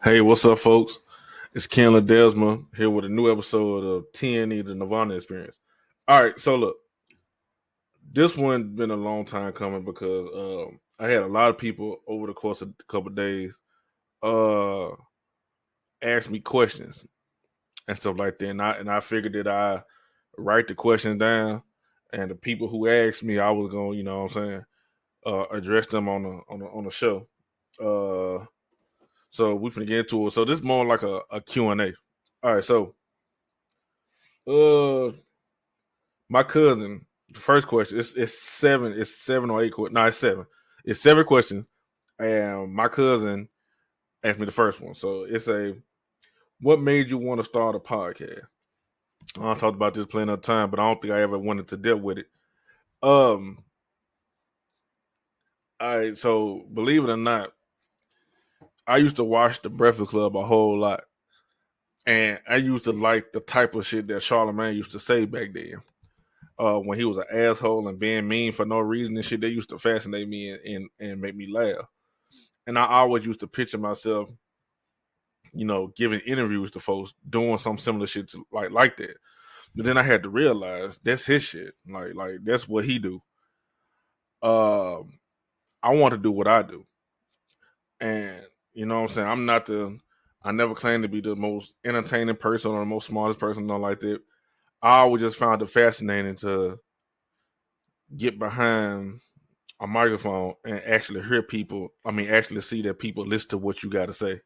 Hey, what's up, folks? It's Ken Ledesma here with a new episode of TNE, the Nirvana Experience. All right, so look, this one been a long time coming because I had a lot of people over the course of a couple of days uh, ask me questions and stuff like that, and I figured that I write the questions down, and the people who asked me, I was going, what I'm saying, address them on the show. Uh, so we finna get into it. So this is more like a Q&A. All right, so. Uh, my cousin. The first question. It's seven. It's 7 or 8 questions. No, it's seven. It's 7 questions, and my cousin asked me the first one. So it's a. What made you want to start a podcast? I talked about this plenty of time, but I don't think I ever wanted to deal with it. Um. All right. So believe it or not, I used to watch The Breakfast Club a whole lot, and I used to like the type of shit that Charlamagne used to say back then. When he was an asshole and being mean for no reason and shit, they used to fascinate me and make me laugh. And I always used to picture myself, giving interviews to folks doing some similar shit to, like that. But then I had to realize that's his shit. Like that's what he do. Um, I want to do what I do, and you know what I'm saying. I never claimed to be the most entertaining person or the most smartest person, nothing like that. I always just found it fascinating to get behind a microphone and actually hear people. I mean, actually see that people listen to what you got to say,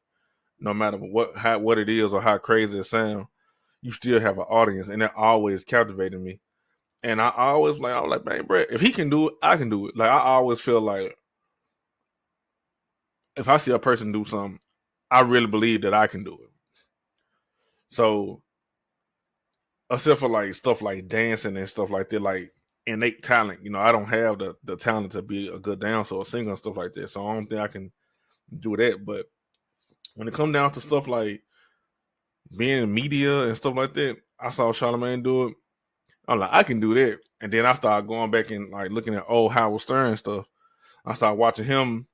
no matter what it is or how crazy it sounds. You still have an audience, and that always captivated me. And I was like, man, Brett, if he can do it, I can do it. Like I always feel like if I see a person do something, I really believe that I can do it. So except for like stuff like dancing and stuff like that, like innate talent, I don't have the talent to be a good dancer or singer and stuff like that. So I don't think I can do that. But when it comes down to stuff like being in media and stuff like that, I saw Charlamagne do it. I'm like, I can do that. And then I started going back and like looking at old Howard Stern stuff. I started watching him,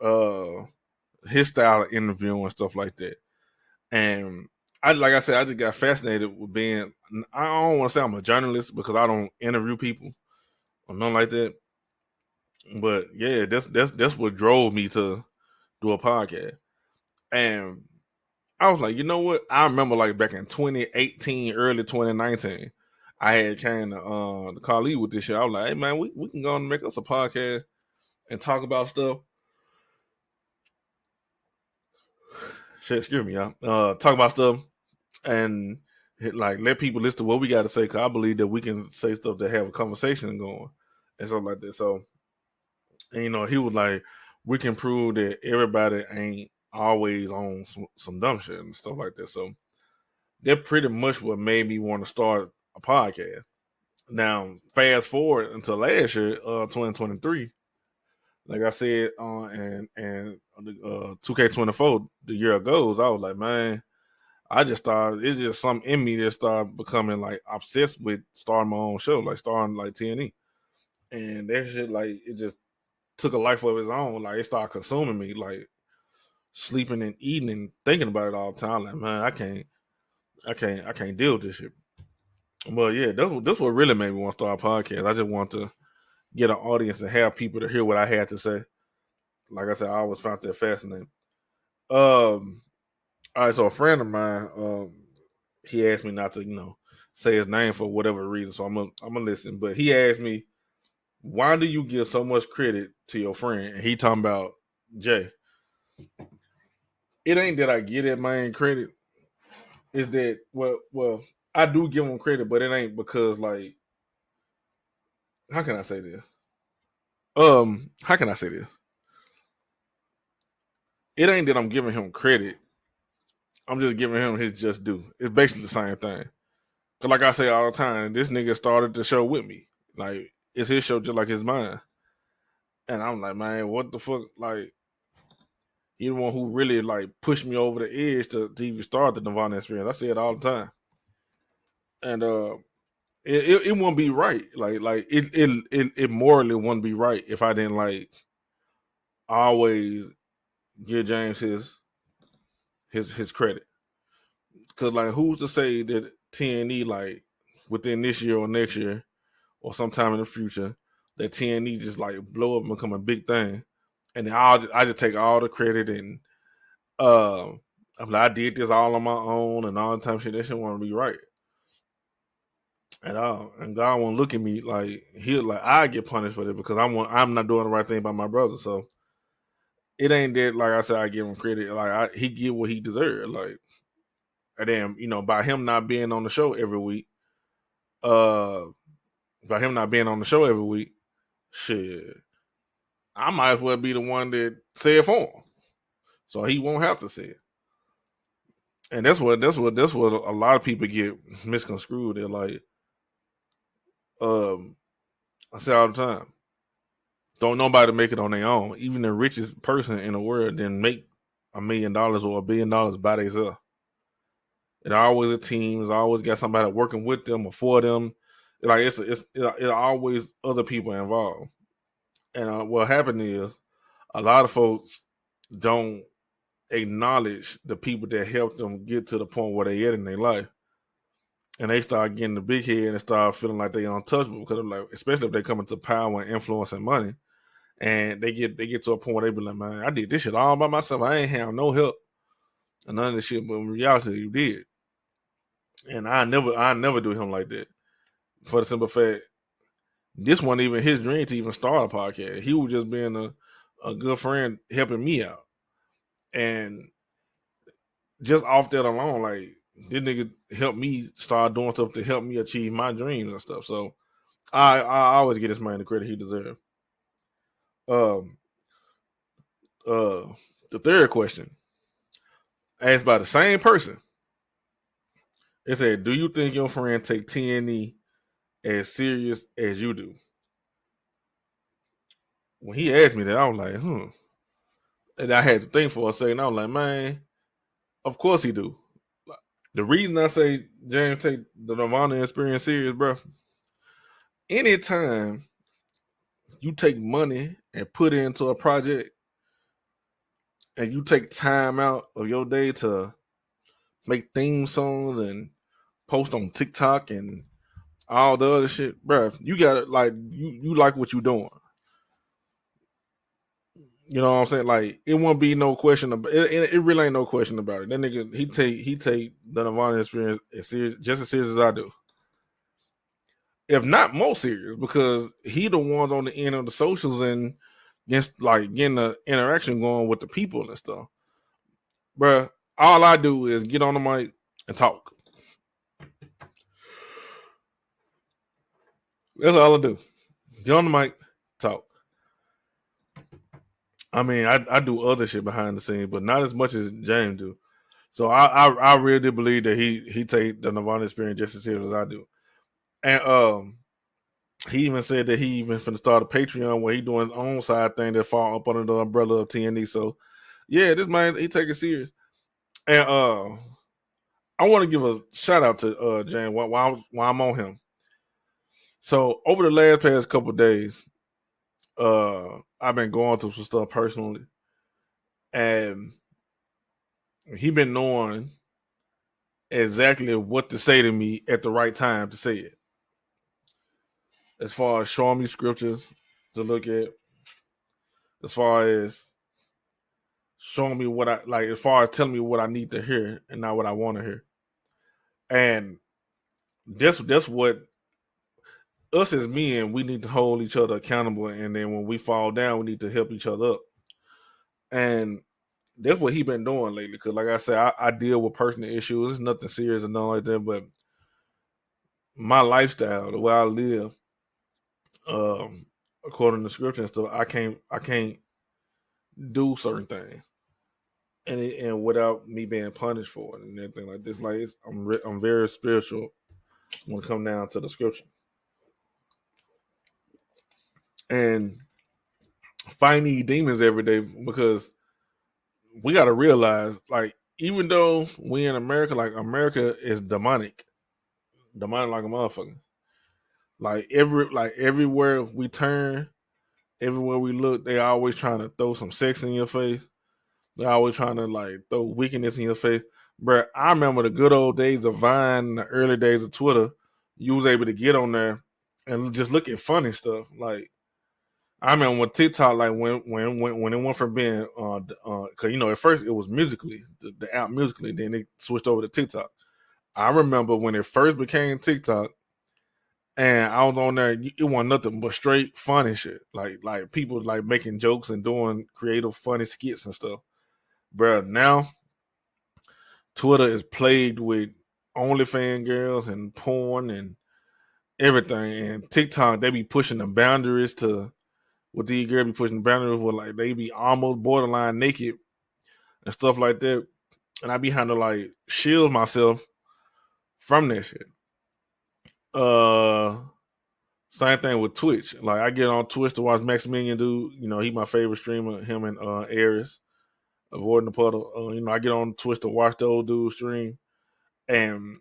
uh, his style of interviewing and stuff like that. And like I said, I just got fascinated with being. I don't want to say I'm a journalist because I don't interview people or nothing like that. But yeah, that's what drove me to do a podcast. And I was like, you know what? I remember like back in 2018, early 2019, I had came to Khalid with this shit. I was like, hey man, we can go and make us a podcast and talk about stuff. Shit, excuse me, y'all. Talk about stuff and like let people listen to what we got to say. Cause I believe that we can say stuff to have a conversation going and stuff like that. So, and he was like, we can prove that everybody ain't always on some dumb shit and stuff like that. So that pretty much what made me want to start a podcast. Now, fast forward until last year, 2023. Like I said, and 2K24, the year goes, I was like, man, I just started. It's just something in me that started becoming like obsessed with starting my own show, like starting like TNE, and that shit like it just took a life of its own. Like it started consuming me, like sleeping and eating and thinking about it all the time. Like man, I can't deal with this shit. But yeah, that's what really made me want to start a podcast. I just want to get an audience and have people to hear what I had to say. Like I said, I always found that fascinating. Um, all right, so a friend of mine, he asked me not to, say his name for whatever reason. So I'm gonna listen. But he asked me, why do you give so much credit to your friend? And he talking about Jay. It ain't that I get that man credit. Is that well, I do give him credit, but it ain't because like how can I say this? How can I say this? It ain't that I'm giving him credit. I'm just giving him his just due. It's basically the same thing. Cause like I say all the time, this nigga started the show with me. Like it's his show just like it's mine. And I'm like, man, what the fuck? Like, you the one who really like pushed me over the edge to even start the Nirvana Experience. I say it all the time. And it wouldn't be right. Like it morally wouldn't be right if I didn't like always give James his his credit. Because like, who's to say that TNE like within this year or next year or sometime in the future that TNE just like blow up and become a big thing, and then I just take all the credit and I'm like, I did this all on my own and all the time shit. That shit want to be right. And God won't look at me like he like I get punished for it because I'm not doing the right thing by my brother. So it ain't that like I said I give him credit. Like he get what he deserved. Like and then by him not being on the show every week, uh, by him not being on the show every week, shit, I might as well be the one that say it for him, so he won't have to say it. And that's what a lot of people get misconstrued. They're like, um, I say all the time, don't nobody make it on their own. Even the richest person in the world didn't make $1 million or $1 billion by themselves. It's always a team. It's always got somebody working with them or for them. Like it's always other people involved. And what happened is a lot of folks don't acknowledge the people that helped them get to the point where they at in their life, and they start getting the big head and start feeling like they untouchable because of like, especially if they come into power and influence and money, and they get to a point where they be like, man, I did this shit all by myself. I ain't have no help and none of this shit. But in reality, you did. And I never do him like that. For the simple fact, this wasn't even his dream to even start a podcast. He was just being a good friend helping me out. And just off that alone, like, this nigga helped me start doing stuff to help me achieve my dreams and stuff. So I always get this man the credit he deserves. Um the third question, asked by the same person. It said, do you think your friend take TNE as serious as you do? When he asked me that, I was like, And I had to think for a second. I was like, man, of course he do. The reason I say James take the Nerdvana Experience serious, bro, anytime you take money and put it into a project and you take time out of your day to make theme songs and post on TikTok and all the other shit, bro, you got to like, you like what you doing. You know what I'm saying? Like, it won't be no question about it. It really ain't no question about it. That nigga, he take the Nerdvana Experience as serious, just as serious as I do, if not more serious, because he the ones on the end of the socials and just like getting the interaction going with the people and stuff. Bruh, all I do is get on the mic and talk. That's all I do. Get on the mic, talk. I mean, I do other shit behind the scenes, but not as much as James do. So I really believe that he take the Nerdvana Experience just as serious as I do. And he even said that he even finna start a Patreon where he doing his own side thing that fall up under the umbrella of TNE. So yeah, this man, he take it serious. And I want to give a shout out to James while I'm on him. So over the last past couple of days, I've been going through some stuff personally, and he been knowing exactly what to say to me at the right time to say it. As far as showing me scriptures to look at, as far as showing me what I like, as far as telling me what I need to hear and not what I want to hear. And that's what us as men, we need to hold each other accountable, and then when we fall down, we need to help each other up. And that's what he been doing lately. Because, like I said, I deal with personal issues. It's nothing serious or nothing like that, but my lifestyle, the way I live, according to scripture and stuff, I can't do certain things, and without me being punished for it and everything like this. Like, I'm very spiritual when it comes down to the scripture. And fighting these demons every day, because we got to realize, like, even though we in America, like, America is demonic like a motherfucker. Like, everywhere we turn, everywhere we look, they always trying to throw some sex in your face. They're always trying to like throw wickedness in your face. Bruh, I remember the good old days of Vine, the early days of Twitter. You was able to get on there and just look at funny stuff. Like I remember when TikTok, like when it went from being, cause at first it was Musically, the app Musically, then it switched over to TikTok. I remember when it first became TikTok, and I was on there. It wasn't nothing but straight funny shit, like people like making jokes and doing creative, funny skits and stuff. Bro, now Twitter is plagued with OnlyFans girls and porn and everything, and TikTok they be pushing the boundaries to what these girls be pushing the boundaries with, like they be almost borderline naked and stuff like that, and I be having to like shield myself from that shit. Uh, Same thing with Twitch. Like I get on Twitch to watch Maximilian do. He my favorite streamer. Him and Aries, avoiding the puddle. I get on Twitch to watch the old dude stream, and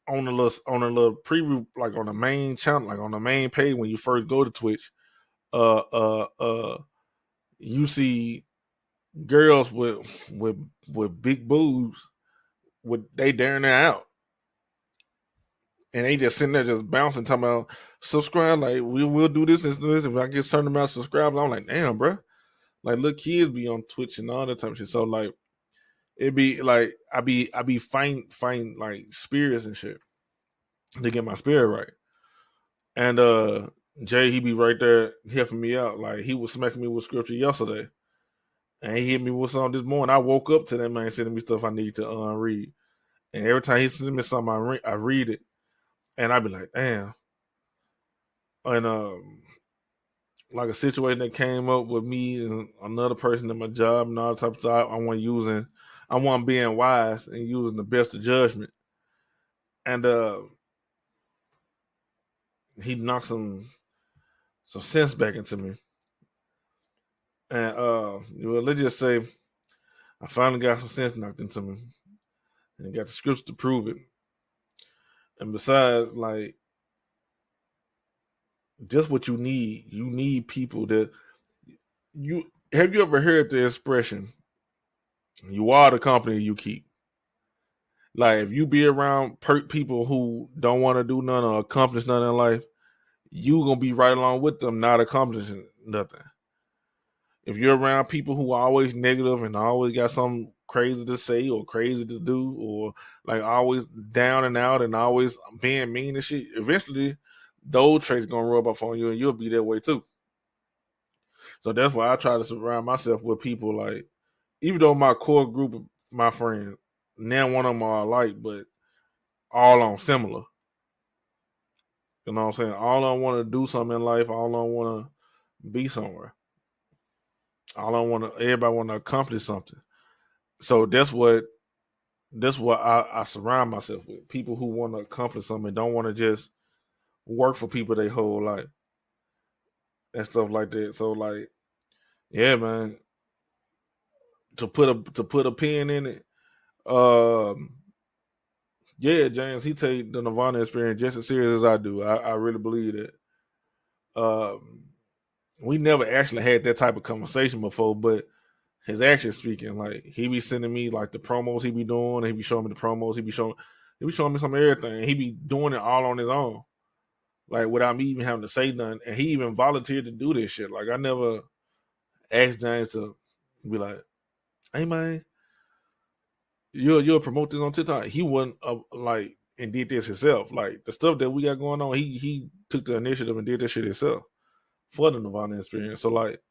on a little preview, like on the main channel, like on the main page when you first go to Twitch, uh, uh, uh, you see girls with big boobs, with they daring her out, and they just sitting there just bouncing, talking about subscribe, like we will do this and this. If I get a certain amount of subscribers, I'm like, damn, bro. Like little kids be on Twitch and all that type of shit. So like it be like I be fighting like spirits and shit to get my spirit right. And Jay, he be right there helping me out. Like he was smacking me with scripture yesterday. And he hit me with something this morning. I woke up to that man sending me stuff I need to read. And every time he sends me something, I read it. And I be like, damn. And like a situation that came up with me and another person in my job and all type of stuff, I want being wise and using the best of judgment. And he knocked some sense back into me. And let's just say I finally got some sense knocked into me and got the scripts to prove it. And besides, like, just what you need people that you have you ever heard the expression, you are the company you keep? Like, if you be around people who don't want to do nothing or accomplish nothing in life, you gonna be right along with them, not accomplishing nothing. If you're around people who are always negative and always got something crazy to say or crazy to do, or like always down and out and always being mean and shit, eventually those traits gonna rub off on you and you'll be that way too. So that's why I try to surround myself with people like, even though my core group of my friends, now one of them are alike, but all on similar. You know what I'm saying? All I want to do something in life, all I want to be somewhere. All I want to, everybody want to accomplish something. So that's what I surround myself with. People who want to accomplish something, don't want to just work for people their whole life and stuff like that. So like, yeah, man, to put a pin in it. Um, yeah, James, he take the Nirvana experience just as serious as I do. I really believe that. Um, we never actually had that type of conversation before, but his action speaking, like he be sending me like the promos he be doing, he be showing me the promos, he be showing me some of everything. He be doing it all on his own, like without me even having to say nothing. And he even volunteered to do this shit. Like I never asked James to be like, "Hey man, you'll promote this on TikTok." He wasn't like and did this himself. Like the stuff that we got going on, he took the initiative and did this shit himself for the Nirvana experience. So like,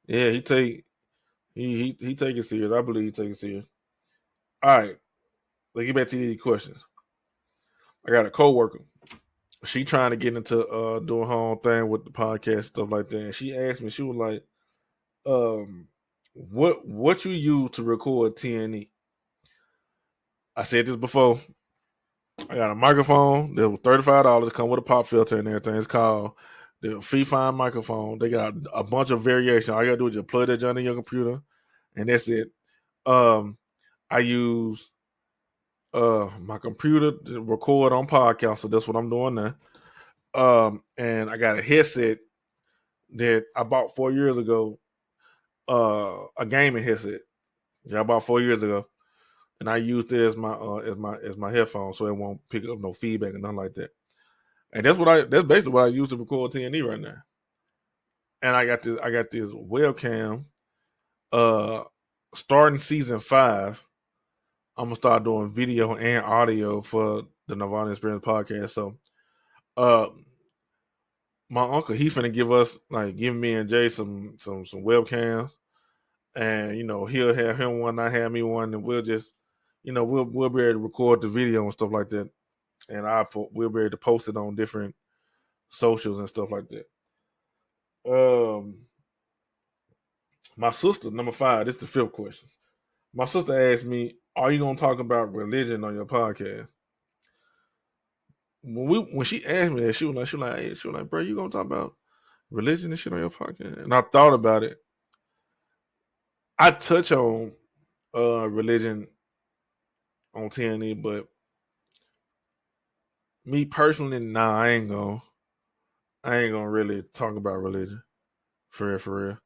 yeah, he take it serious. I believe he take it serious. All right, let's get back to these questions. I got a coworker. She trying to get into doing her own thing with the podcast stuff like that. And she asked me, she was like, what you use to record TNE? I said this before. I got a microphone that was $35, come with a pop filter and everything. It's called the Fee-Fine microphone. They got a bunch of variation. All you gotta do is just plug that joint in your computer, and that's it. I use my computer to record on podcast, so that's what I'm doing now. And I got a headset that I bought 4 years ago, a gaming headset. Yeah, about 4 years ago, and I used it as my headphone, so it won't pick up no feedback and nothing like that. And that's basically what I use to record TNE right now. And I got this webcam. Uh, Starting season 5, I'm gonna start doing video and audio for the Nerdvana Experience podcast. So, uh, my uncle he finna give me and Jay some webcams, and he'll have him one, I have me one, and we'll just we'll be able to record the video and stuff like that, and we'll be able to post it on different socials and stuff like that. My sister, number 5. This is the 5th question. My sister asked me, "Are you gonna talk about religion on your podcast?" When she asked me that, she was like, "Bro, you gonna talk about religion and shit on your podcast?" And I thought about it. I touch on religion on TNE, but me personally, nah, I ain't gonna really talk about religion for real, for real.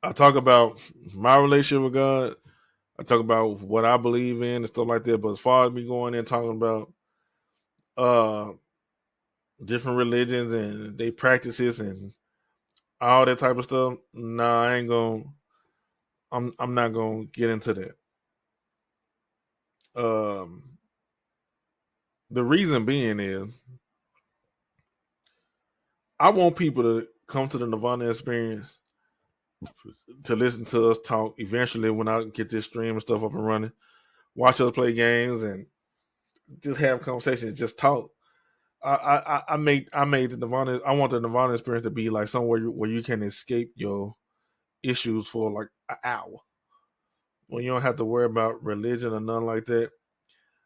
I talk about my relationship with God. I talk about what I believe in and stuff like that. But as far as me going in talking about uh different religions and they practices and all that type of stuff, nah, I ain't gonna. I'm not gonna get into that. Um, the reason being is I want people to come to the Nerdvana Experience to listen to us talk. Eventually, when I get this stream and stuff up and running, watch us play games and just have conversations, just talk. I made the Nerdvana. I want the Nerdvana Experience to be like somewhere where you can escape your issues for like an hour, when you don't have to worry about religion or nothing like that.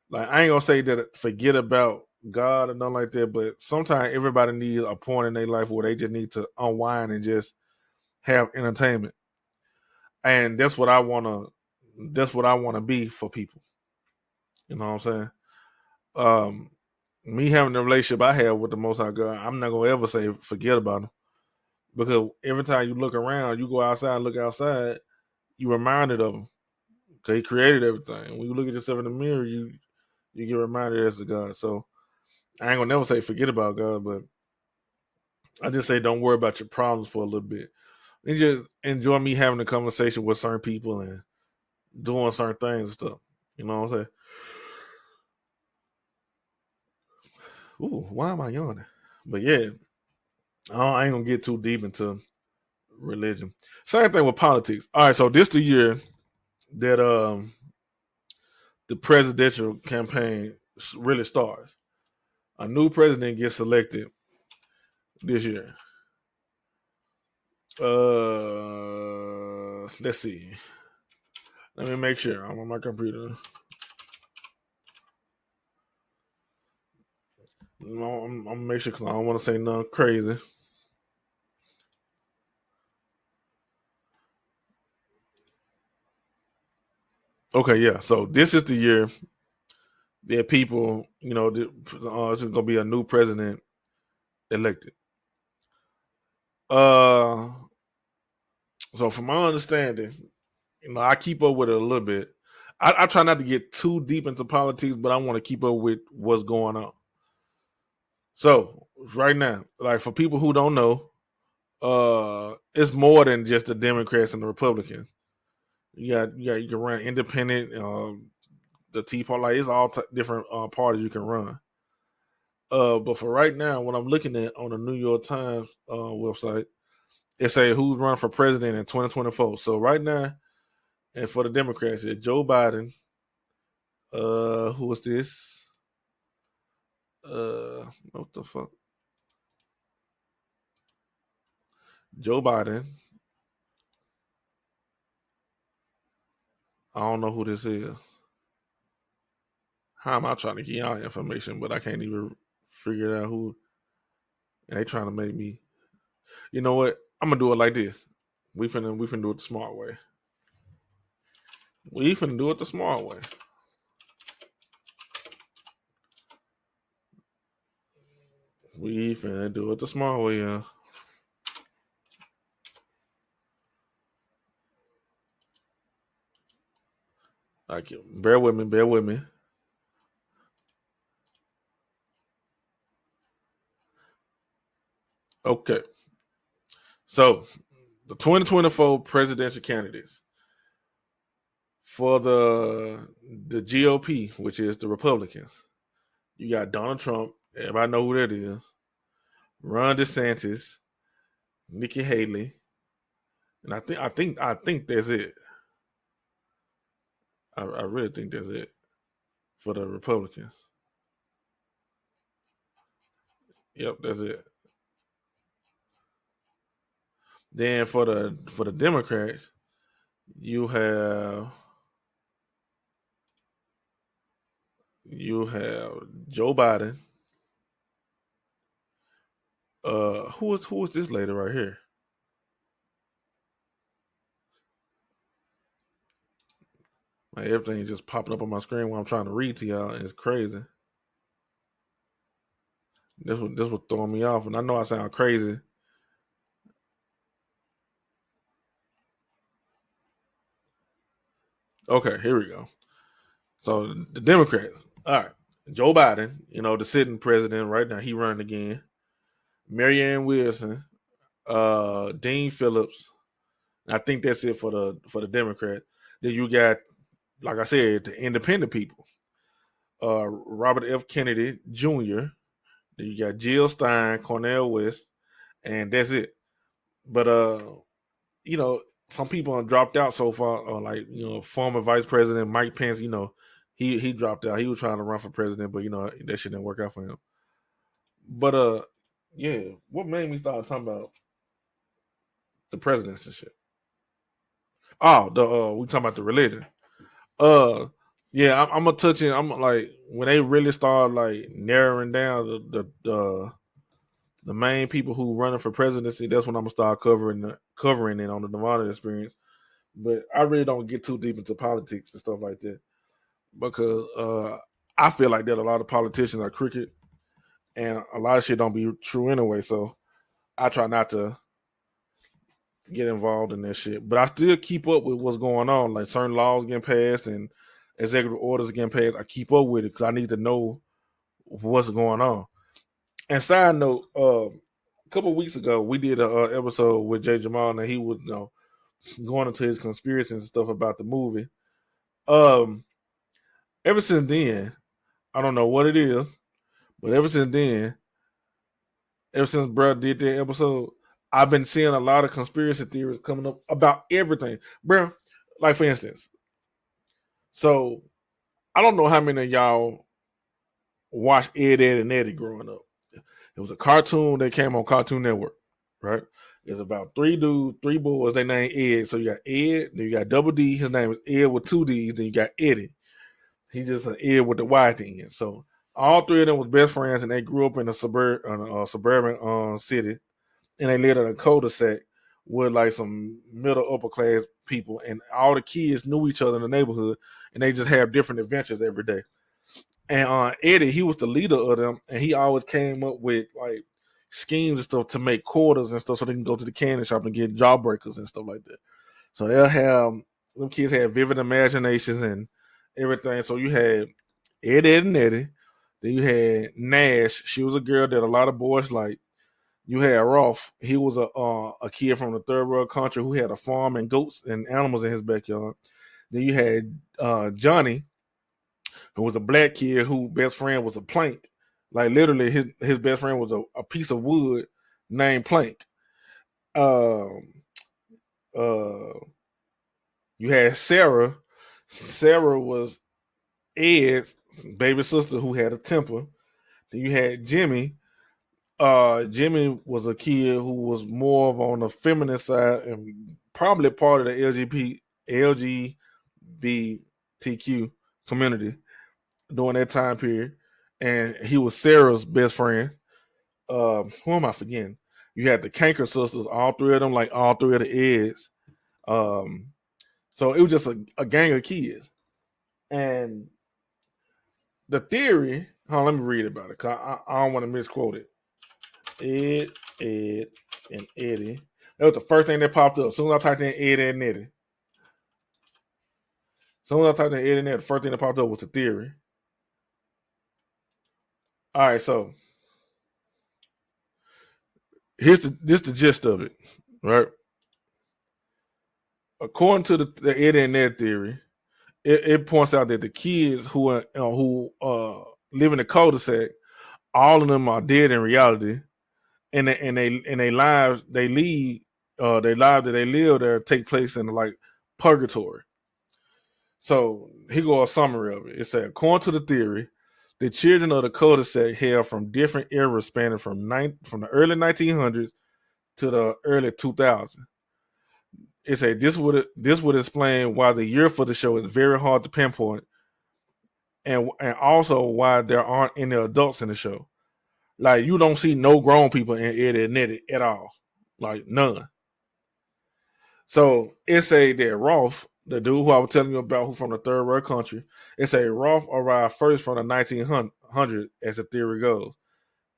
Like, I ain't gonna say that forget about God or nothing like that, but sometimes everybody needs a point in their life where they just need to unwind and just have entertainment. And that's what I wanna be for people. You know what I'm saying? Um Me having the relationship I have with the Most High God, I'm not gonna ever say forget about him. Because every time you look around, you go outside, look outside, you reminded of him. Because he created everything. When you look at yourself in the mirror, you get reminded as to God. So I ain't gonna never say forget about God, but I just say don't worry about your problems for a little bit. And just enjoy me having a conversation with certain people and doing certain things and stuff. You know what I'm saying? Ooh, why am I yawning? But yeah, I ain't gonna get too deep into religion. Same thing with politics. All right, so this the year that the presidential campaign really starts. A new president gets elected this year. Let's see. Let me make sure. I'm on my computer. I'm gonna make sure because I don't want to say nothing crazy. Okay, yeah. So this is the year that people, it's going to be a new president elected. Uh, so from my understanding, I keep up with it a little bit. I try not to get too deep into politics, but I want to keep up with what's going on. So right now, like for people who don't know, it's more than just the Democrats and the Republicans. You can run independent. The Tea Party, like it's all different parties you can run. But for right now, what I'm looking at on the New York Times website, it say who's running for president in 2024. So right now, and for the Democrats, it's Joe Biden. Who is this? What the fuck? Joe Biden. I don't know who this is. How am I trying to get y'all information, but I can't even figure out who? And they trying to make me. You know what? I'm gonna do it like this. We finna do it the smart way. We finna do it the smart way. We finna do it the smart way, yeah. Like, bear with me, bear with me. Okay. So, the 2024 presidential candidates for the GOP, which is the Republicans. You got Donald Trump. Everybody know who that is. Ron DeSantis, Nikki Haley, and I think that's it. I really think that's it for the Republicans. Yep, that's it. Then for the Democrats, you have Joe Biden. Who is this lady right here? Like, everything is just popping up on my screen while I'm trying to read to y'all, and it's crazy. This was throwing me off, and I know I sound crazy. Okay, here we go. So the Democrats. All right. Joe Biden, the sitting president right now, he running again. Marianne Wilson, Dean Phillips. I think that's it for the Democrat. Then you got, like I said, the independent people. Robert F. Kennedy Jr. Then you got Jill Stein, Cornel West, and that's it. But you know, some people have dropped out so far. Like, former Vice President Mike Pence. He dropped out. He was trying to run for president, but that shit didn't work out for him. But yeah, what made me start talking about the presidents and shit? Oh, the we talking about the religion. Uh, yeah, I'm gonna touch it. I'm like, when they really start like narrowing down the main people who running for presidency. That's when I'm gonna start covering it on the Nerdvana Experience. But I really don't get too deep into politics and stuff like that, because I feel like that a lot of politicians are crooked, and a lot of shit don't be true anyway. So I try not to get involved in that shit. But I still keep up with what's going on. Like, certain laws getting passed and executive orders getting passed. I keep up with it because I need to know what's going on. And side note, a couple of weeks ago, we did a episode with Jay Jamal, and he was going into his conspiracy and stuff about the movie. Um, Ever since then, I don't know what it is, but ever since Brad did that episode, I've been seeing a lot of conspiracy theories coming up about everything, bro. Like, for instance, so I don't know how many of y'all watched Ed, Ed, and Eddie growing up. It was a cartoon that came on Cartoon Network, right? It's about three dudes, three boys. They named Ed. So you got Ed, then you got Double D. His name is Ed with two D's. Then you got Eddie. He's just an Ed with the Y at the end. So all three of them was best friends, and they grew up in a suburban city, and they lived in a cul-de-sac with like some middle upper class people, and all the kids knew each other in the neighborhood, and they just have different adventures every day. And Eddie, he was the leader of them, and he always came up with like schemes and stuff to make quarters and stuff, so they can go to the candy shop and get jawbreakers and stuff like that. So they'll have them kids had vivid imaginations and everything. So you had Ed, Ed, and Eddie. Then you had Nash. She was a girl that a lot of boys like. You had Rolf. He was a kid from the third world country who had a farm and goats and animals in his backyard. Then you had Johnny, who was a black kid who best friend was a plank. Like, literally, his best friend was a piece of wood named Plank. Um, uh, you had Sarah. Sarah was Ed's baby sister who had a temper. Then you had Jimmy. Jimmy was a kid who was more of on the feminine side and probably part of the LGBTQ community during that time period. And he was Sarah's best friend. Who am I forgetting? You had the Canker sisters, all three of them, like all three of the Eds. Um, so it was just a gang of kids. And the theory, let me read about it, because I don't want to misquote it. Ed, Ed, and Eddie. That was the first thing that popped up. As soon as I typed in Ed and Eddie. So when I typed in Eddie and Eddie, the first thing that popped up was the theory. All right, so this the gist of it, right? According to the Eddie and Eddie theory, it points out that the kids who live in the cul-de-sac, all of them are dead in reality, and they lives they lead their lives that they live there take place in like purgatory. So here go a summary of it. It said, according to the theory, the children of the cul-de-sac hail from different eras spanning from the early 1900s to the early 2000s. It said this would explain why the year for the show is very hard to pinpoint, and also why there aren't any adults in the show. Like you don't see no grown people in Eddie and Eddie at all, like none. So it's a that Rolf, the dude who I was telling you about, who from the third world country, it's a Rolf arrived first from the 1900s, as the theory goes.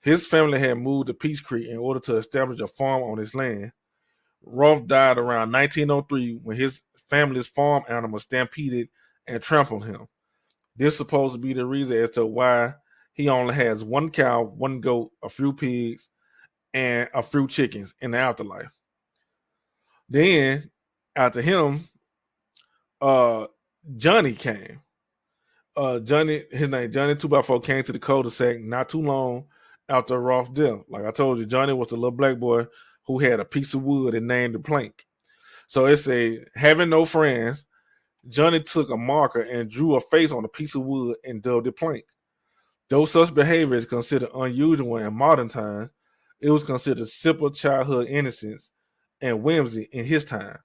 His family had moved to Peach Creek in order to establish a farm on his land. Rolf died around 1903 when his family's farm animals stampeded and trampled him. This is supposed to be the reason as to why he only has one cow, one goat, a few pigs, and a few chickens in the afterlife. Then, after him, Johnny came. His name Johnny 2x4 came to the cul-de-sac not too long after Rolf's death. Like I told you, Johnny was the little black boy who had a piece of wood and named the plank. So it's having no friends, Johnny took a marker and drew a face on a piece of wood and dubbed it plank. Though such behavior is considered unusual in modern times, it was considered simple childhood innocence and whimsy in his time.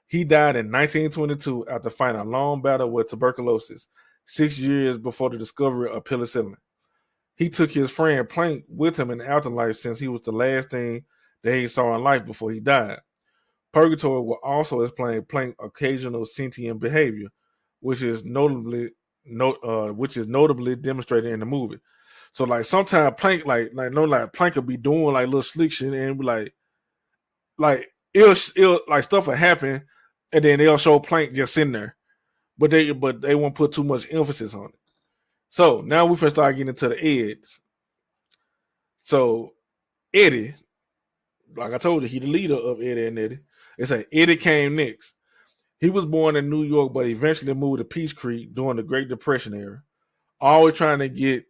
He died in 1922 after fighting a long battle with tuberculosis, 6 years before the discovery of penicillin. He took his friend Plank with him in the afterlife since he was the last thing that he saw in life before he died. Purgatory will also explain Plank's occasional sentient behavior, which is notably demonstrated in the movie. So like sometimes Plank Plank will be doing like little slick shit and be like it'll like stuff will happen and then they'll show Plank just sitting there. But they won't put too much emphasis on it. So now we first start getting into the Eds. So Eddie, like I told you, he the leader of Eddie and Eddie. It's like Eddie came next. He was born in New York, but eventually moved to Peach Creek during the Great Depression era. Always trying to get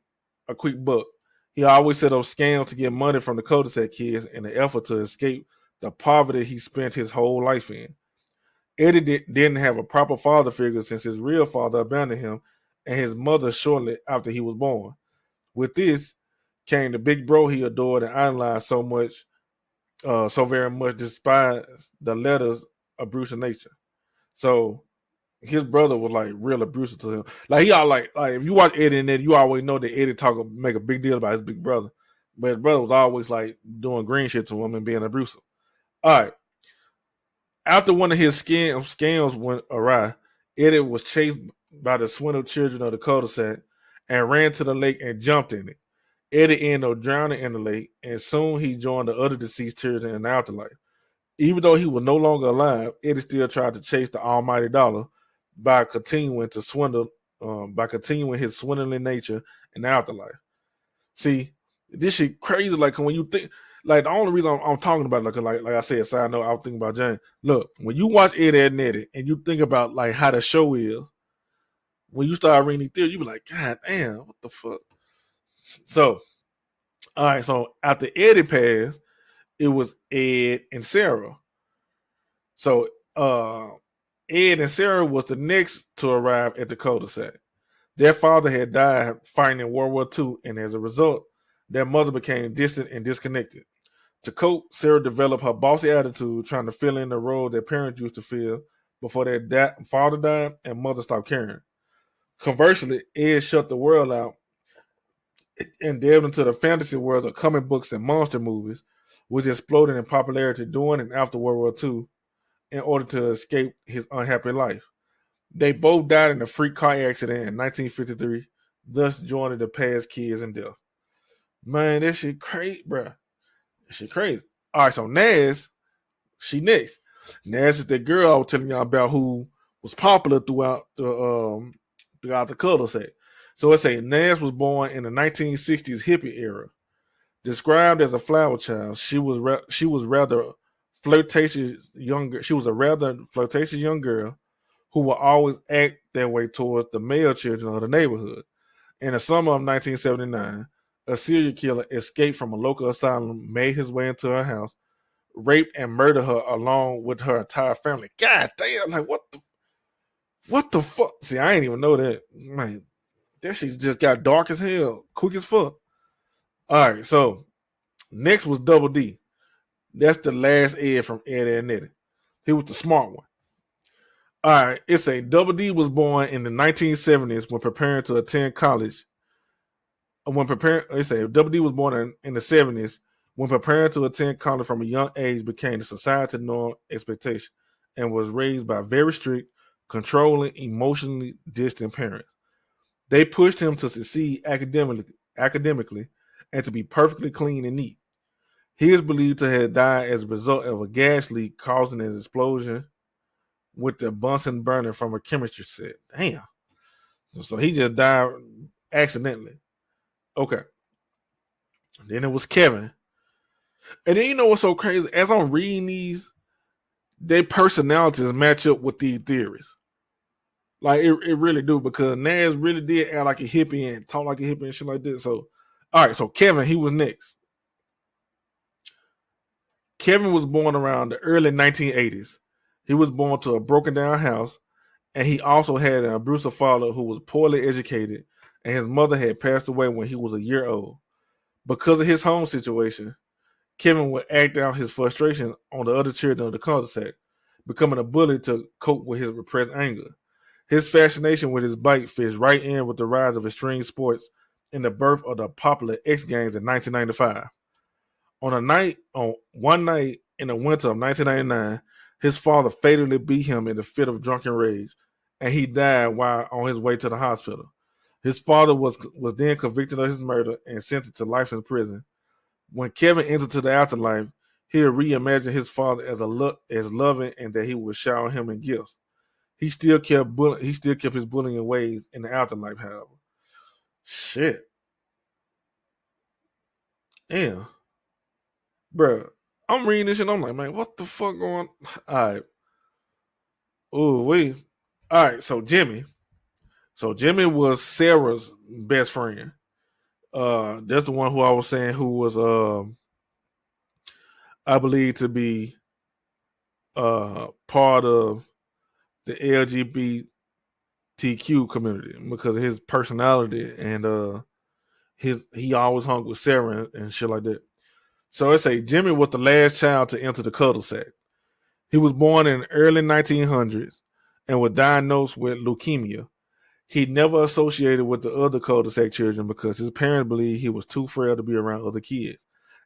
a quick buck. He always set up scams to get money from the cul-de-sac kids in an effort to escape the poverty he spent his whole life in. Eddie didn't have a proper father figure since his real father abandoned him and his mother shortly after he was born. With this came the big bro he adored and idolized so very much, despite the letters abusive nature. So his brother was like real abusive to him. Like he all like if you watch Eddie and Eddie, you always know that Eddie make a big deal about his big brother. But his brother was always like doing green shit to him and being abusive. All right. After one of his scams went awry, Eddie was chased by the swindled children of the cul-de-sac and ran to the lake and jumped in it. Eddie ended up drowning in the lake, and soon he joined the other deceased children in the afterlife. Even though he was no longer alive, Eddie still tried to chase the almighty dollar by continuing his swindling nature in the afterlife. See, this shit crazy. Like when you think, like the only reason I'm talking about, like I said, side note, I was thinking about Jane. Look, when you watch Eddie and Eddie, and you think about like how the show is, when you start reading the theory, you be like, God damn, what the fuck? So, all right. So after Eddie passed, it was Ed and Sarah. So Ed and Sarah was the next to arrive at the cul-de-sac. Their father had died fighting in World War II, and as a result, their mother became distant and disconnected. To cope, Sarah developed her bossy attitude, trying to fill in the role their parents used to fill before their father died and mother stopped caring. Conversely, Ed shut the world out and delved into the fantasy world of comic books and monster movies, which exploded in popularity during and after World War II in order to escape his unhappy life. They both died in a freak car accident in 1953, thus joining the past kids in death. Man, that shit crazy, bro. That shit crazy. All right, so Naz, she next. Naz is the girl I was telling y'all about who was popular throughout the cul-de-sac. So it say Nash was born in the 1960s hippie era. Described as a flower child, she was rather flirtatious younger. She was a rather flirtatious young girl who would always act that way towards the male children of the neighborhood. In the summer of 1979, a serial killer escaped from a local asylum, made his way into her house, raped and murdered her along with her entire family. God damn! Like what the fuck? See, I ain't even know that. Man, that shit just got dark as hell, quick as fuck. All right, so next was Double D. That's the last Ed from Eddy and Eddy. He was the smart one. All right, it's a Double D was born in the 1970s when preparing to attend college. It's a Double D was born in the 70s when preparing to attend college from a young age became the society norm expectation and was raised by very strict, controlling, emotionally distant parents. They pushed him to succeed academically and to be perfectly clean and neat. He is believed to have died as a result of a gas leak causing an explosion with the Bunsen burner from a chemistry set. Damn. So he just died accidentally. Okay. Then it was Kevin. And then you know what's so crazy? As I'm reading these, their personalities match up with these theories. Like it really do, because Nas really did act like a hippie and talk like a hippie and shit like that. So, all right, so Kevin, he was next. Kevin was born around the early 1980s. He was born to a broken down house, and he also had an abusive father who was poorly educated, and his mother had passed away when he was a year old. Because of his home situation, Kevin would act out his frustration on the other children of the cul-de-sac, becoming a bully to cope with his repressed anger. His fascination with his bike fits right in with the rise of extreme sports and the birth of the popular X Games in 1995. On one night in the winter of 1999, his father fatally beat him in a fit of drunken rage, and he died while on his way to the hospital. His father was then convicted of his murder and sentenced to life in prison. When Kevin entered to the afterlife, he reimagined his father as loving and that he would shower him in gifts. He still kept his bullying ways in the afterlife, however. Shit. Yeah. Bro, I'm reading this and I'm like, man, what the fuck going on? All right. Ooh, wait. All right, so Jimmy. So Jimmy was Sarah's best friend. That's the one who I was saying who was I believe to be part of the LGBTQ community because of his personality and he always hung with Sarah and shit like that. So it's a Jimmy was the last child to enter the cul-de-sac. He was born in the early 1900s and was diagnosed with leukemia. He never associated with the other cul-de-sac children because his parents believed he was too frail to be around other kids,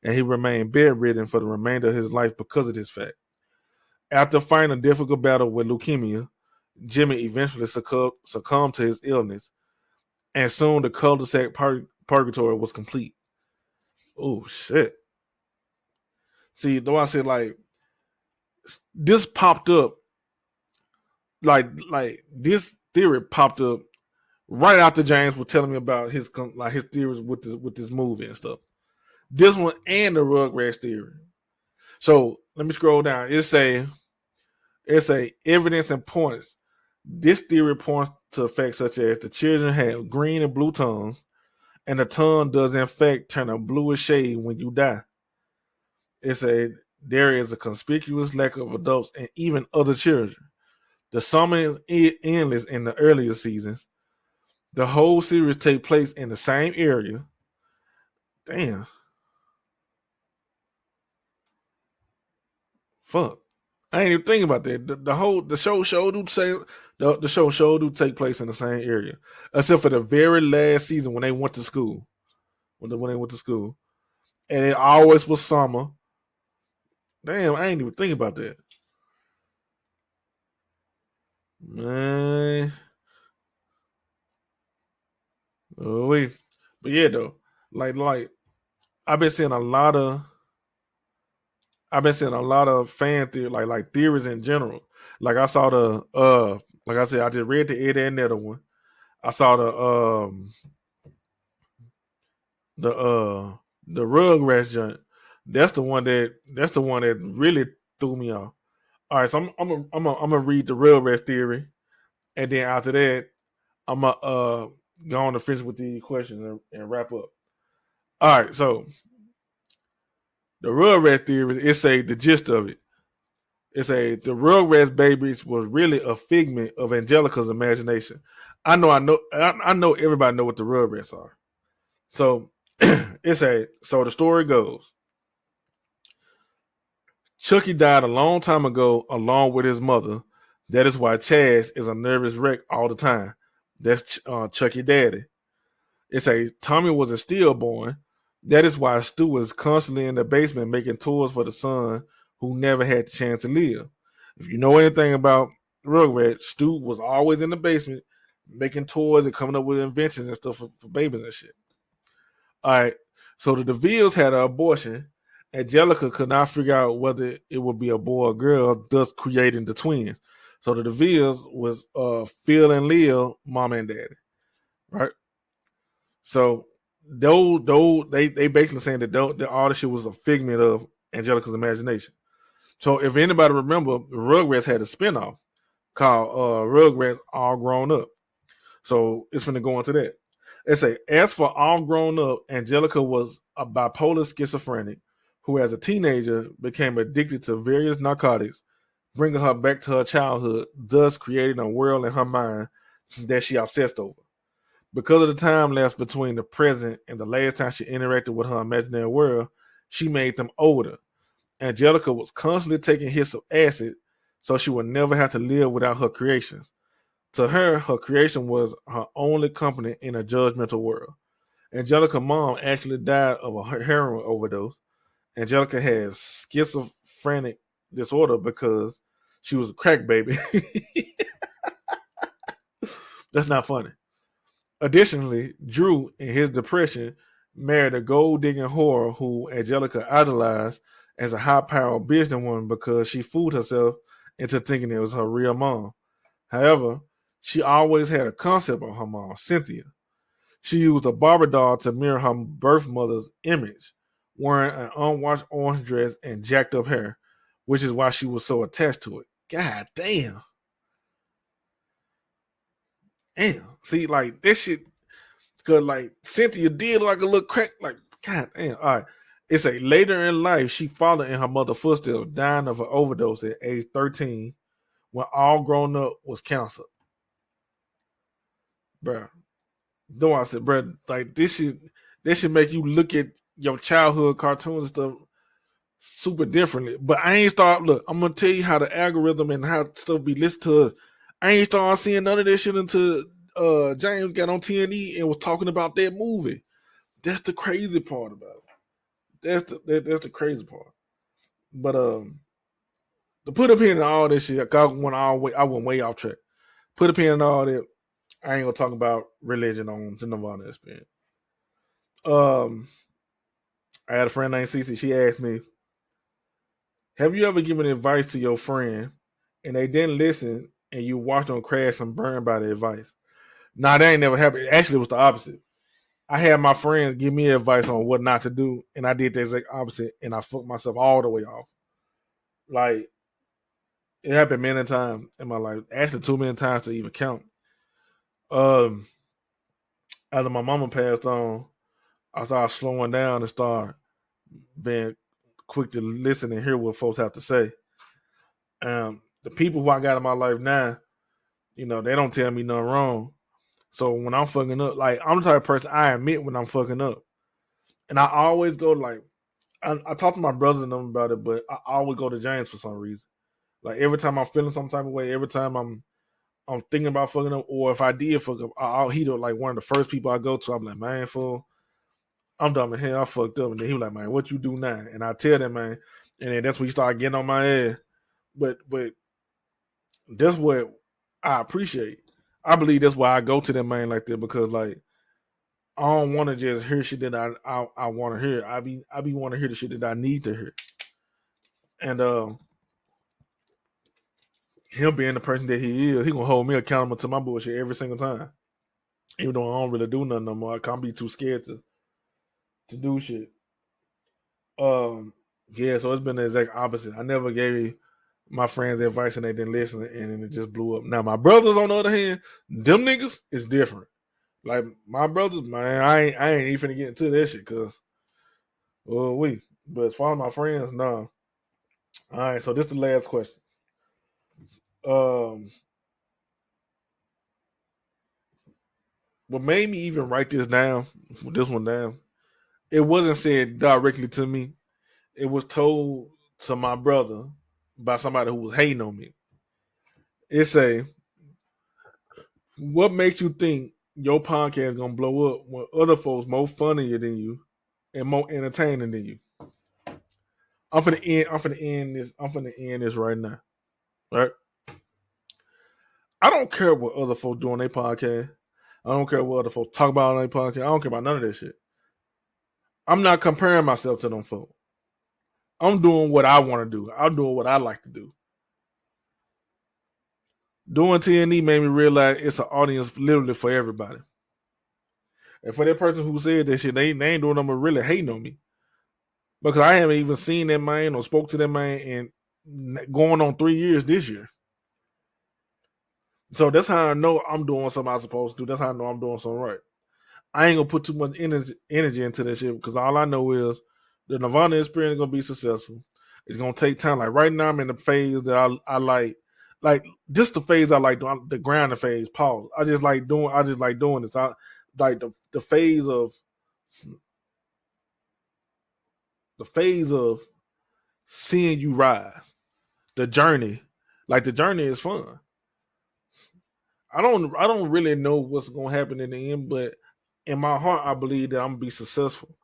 and he remained bedridden for the remainder of his life because of this fact. After fighting a difficult battle with leukemia, Jimmy eventually succumbed to his illness, and soon the cul-de-sac purgatory was complete. Oh shit! See, though I said like this popped up, like this theory popped up right after James was telling me about his theories with this movie and stuff. This one and the Rugrats theory. So let me scroll down. It's a evidence and points. This theory points to effects such as the children have green and blue tongues, and the tongue does in fact turn a bluish shade when you die. There is a conspicuous lack of adults and even other children. The summer is endless in the earlier seasons. The whole series take place in the same area. Damn. Fuck. I ain't even thinking about that. The show do take place in the same area, except for the very last season when they went to school. When they went to school, and it always was summer. Damn, I ain't even thinking about that. Man, oh wait, but yeah though, like I've been seeing a lot of fan theory, like theories in general. Like I saw Like I said, I just read the Eddy and the one. I saw the the Rugrats joint. That's the one that really threw me off. All right, so I'm gonna read the Rugrats theory, and then after that, I'm gonna go on to finish with the questions and wrap up. All right, so the Rugrats theory, it's the gist of it. It's the Rugrats babies was really a figment of Angelica's imagination. I know everybody know what the Rugrats are. So so the story goes. Chucky died a long time ago along with his mother. That is why Chaz is a nervous wreck all the time. That's Chucky daddy. Tommy was a stillborn. That is why Stu was constantly in the basement making toys for the son who never had the chance to live. If you know anything about Rugrats, Stu was always in the basement making toys and coming up with inventions and stuff for babies and shit. All right. So the DeVilles had an abortion. Angelica could not figure out whether it would be a boy or girl, thus creating the twins. So the DeVilles was Phil and Leo, mom and daddy. Right? So they basically saying that all this shit was a figment of Angelica's imagination. So if anybody remember, Rugrats had a spinoff called Rugrats All Grown Up. So it's going to go into that. As for All Grown Up, Angelica was a bipolar schizophrenic who, as a teenager, became addicted to various narcotics, bringing her back to her childhood, thus creating a world in her mind that she obsessed over. Because of the time lapse between the present and the last time she interacted with her imaginary world, she made them older. Angelica was constantly taking hits of acid, so she would never have to live without her creations. To her creation was her only company in a judgmental world. Angelica's mom actually died of a heroin overdose. Angelica has schizophrenic disorder because she was a crack baby. That's not funny. Additionally, Drew, in his depression, married a gold-digging whore who Angelica idolized as a high-powered businesswoman because she fooled herself into thinking it was her real mom. However, she always had a concept of her mom, Cynthia. She used a Barbie doll to mirror her birth mother's image, wearing an unwashed orange dress and jacked up hair, which is why she was so attached to it. God damn. Damn. See, like, this shit, because, like, Cynthia did like a little crack, like, God damn. All right. Later in life, she followed in her mother's footsteps, dying of an overdose at age 13, when All Grown Up was canceled. Bruh. Though I said, bruh, like, this should make you look at your childhood cartoons and stuff super differently. But I ain't start, look, I'm going to tell you how the algorithm and how stuff be listed to us. I ain't start seeing none of this shit until James got on TNE and was talking about that movie. That's the crazy part about it. That's the crazy part. But to put a pin in all this shit, I went way off track. Put a pin in all that. I ain't gonna talk about religion on the Nerdvana Experience. I had a friend named Cece. She asked me, "Have you ever given advice to your friend and they didn't listen, and you watched them crash and burn by the advice?" Nah, that ain't never happened. Actually, it was the opposite. I had my friends give me advice on what not to do, and I did the exact opposite, and I fucked myself all the way off. Like, it happened many times in my life. Actually, too many times to even count. Um, After my mama passed on, I started slowing down and started being quick to listen and hear what folks have to say. The people who I got in my life now, they don't tell me nothing wrong. So when I'm fucking up, like, I'm the type of person I admit when I'm fucking up. And I always go like, I talk to my brothers and them about it, but I always go to James for some reason. Like, every time I'm feeling some type of way, every time I'm thinking about fucking up, or if I did fuck up, he like one of the first people I go to. I'm like, man, fool, I'm dumb in here. I fucked up. And then he was like, man, what you do now? And I tell them, man, and then that's when he started getting on my ass. But that's what I appreciate. I believe that's why I go to that man like that, because, like, I don't want to just hear shit that I want to hear. I be want to hear the shit that I need to hear. And him being the person that he is, he gonna hold me accountable to my bullshit every single time. Even though I don't really do nothing no more, I can't be too scared to do shit. Yeah, so it's been the exact opposite. I never gave my friends advice and they didn't listen, and it just blew up. Now my brothers, on the other hand, them niggas is different. Like my brothers, man, I ain't even finna get into that shit because we. But as far as my friends, no. All right, so this is the last question. Um, what made me even write this one down, it wasn't said directly to me. It was told to my brother by somebody who was hating on me. It say, "What makes you think your podcast gonna blow up when other folks more funnier than you and more entertaining than you?" I'm finna end. I'm finna end this. I'm finna end this right now. Right? I don't care what other folks do on their podcast. I don't care what other folks talk about on their podcast. I don't care about none of that shit. I'm not comparing myself to them folks. I'm doing what I want to do. I'm doing what I like to do. Doing TNE made me realize it's an audience literally for everybody. And for that person who said that shit, they ain't doing them but really hating on me. Because I haven't even seen that man or spoke to that man in going on 3 years this year. So that's how I know I'm doing something I'm supposed to do. That's how I know I'm doing something right. I ain't gonna put too much energy into that shit because all I know is the Nerdvana Experience is gonna be successful. It's gonna take time. Like right now, I'm in the phase that I like just the phase I like doing, the grounding phase. Pause. I just like doing this. I like the phase of seeing you rise. The journey, like the journey is fun. I don't really know what's gonna happen in the end, but in my heart, I believe that I'm gonna be successful.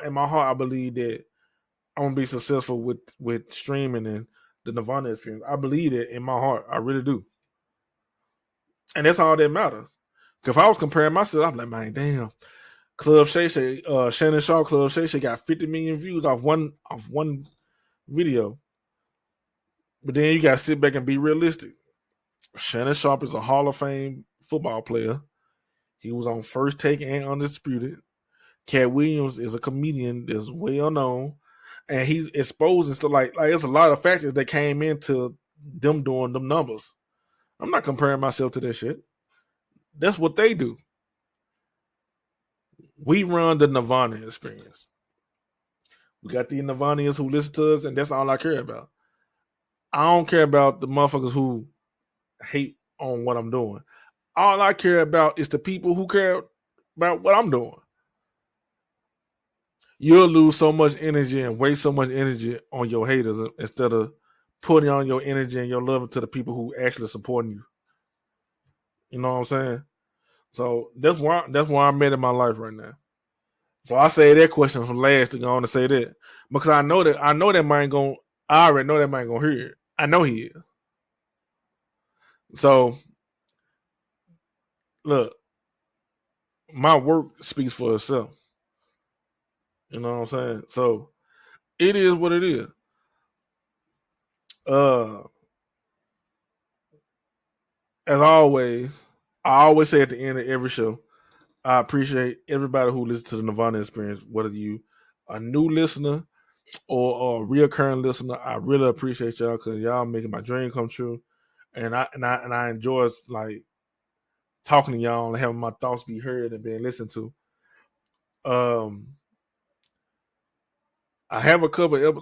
In my heart, I believe that I'm gonna be successful with streaming and the Nerdvana Experience. I believe it in my heart. I really do, and that's all that matters. Because if I was comparing myself, I'm like, man, damn. Club Shay Shay, Shannon Shaw, Club Shay Shay got 50 million views off one video. But then you gotta sit back and be realistic. Shannon Sharp is a Hall of Fame football player. He was on First Take and Undisputed. Cat Williams is a comedian that's well known, and he's exposing stuff like there's a lot of factors that came into them doing them numbers. I'm not comparing myself to that shit. That's what they do. We run the Nerdvana Experience. We got the Nirvanians who listen to us, and that's all I care about. I don't care about the motherfuckers who hate on what I'm doing. All I care about is the people who care about what I'm doing. You'll lose so much energy and waste so much energy on your haters instead of putting on your energy and your love to the people who actually supporting you. You know what I'm saying? So that's where I'm at in my life right now. So I say that question from last to go on to say that because I know that man going. I already know that man gonna hear it. I know he is. So look, my work speaks for itself. You know what I'm saying? So it is what it is. Uh, as always, I always say at the end of every show, I appreciate everybody who listens to the Nerdvana Experience, whether you a new listener or a reoccurring listener. I really appreciate y'all because y'all making my dream come true, and I enjoy like talking to y'all and having my thoughts be heard and being listened to. Um, I have a couple of,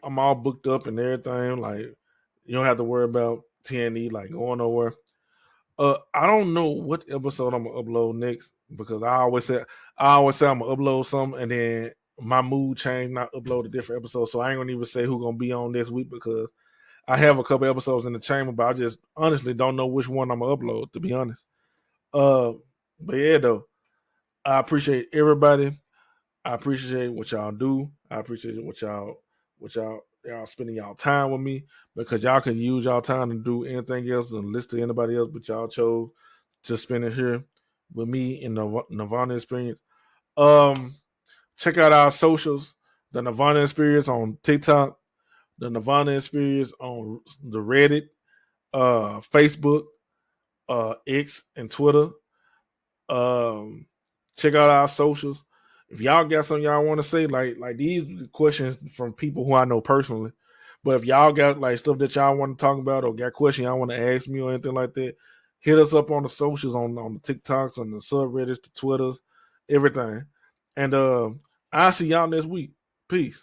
I'm all booked up and everything. Like you don't have to worry about TNE like going nowhere. I don't know what episode I'm gonna upload next because I always say I'm gonna upload something and then my mood changed and I upload a different episode. So I ain't gonna even say who gonna be on this week because I have a couple episodes in the chamber, but I just honestly don't know which one I'm gonna upload, to be honest. Uh but yeah though, I appreciate everybody. I appreciate what y'all do. I appreciate what y'all spending y'all time with me because y'all can use y'all time to do anything else and listen to anybody else, but y'all chose to spend it here with me in the Nerdvana Experience. Um, check out our socials, the Nerdvana Experience on TikTok, the Nerdvana Experience on the Reddit, Facebook, X, and Twitter. Um, check out our socials. If y'all got something y'all want to say, like these questions from people who I know personally. But if y'all got like stuff that y'all want to talk about or got questions y'all want to ask me or anything like that, hit us up on the socials, on the TikToks, on the subreddits, the Twitters, everything. And I'll see y'all next week. Peace.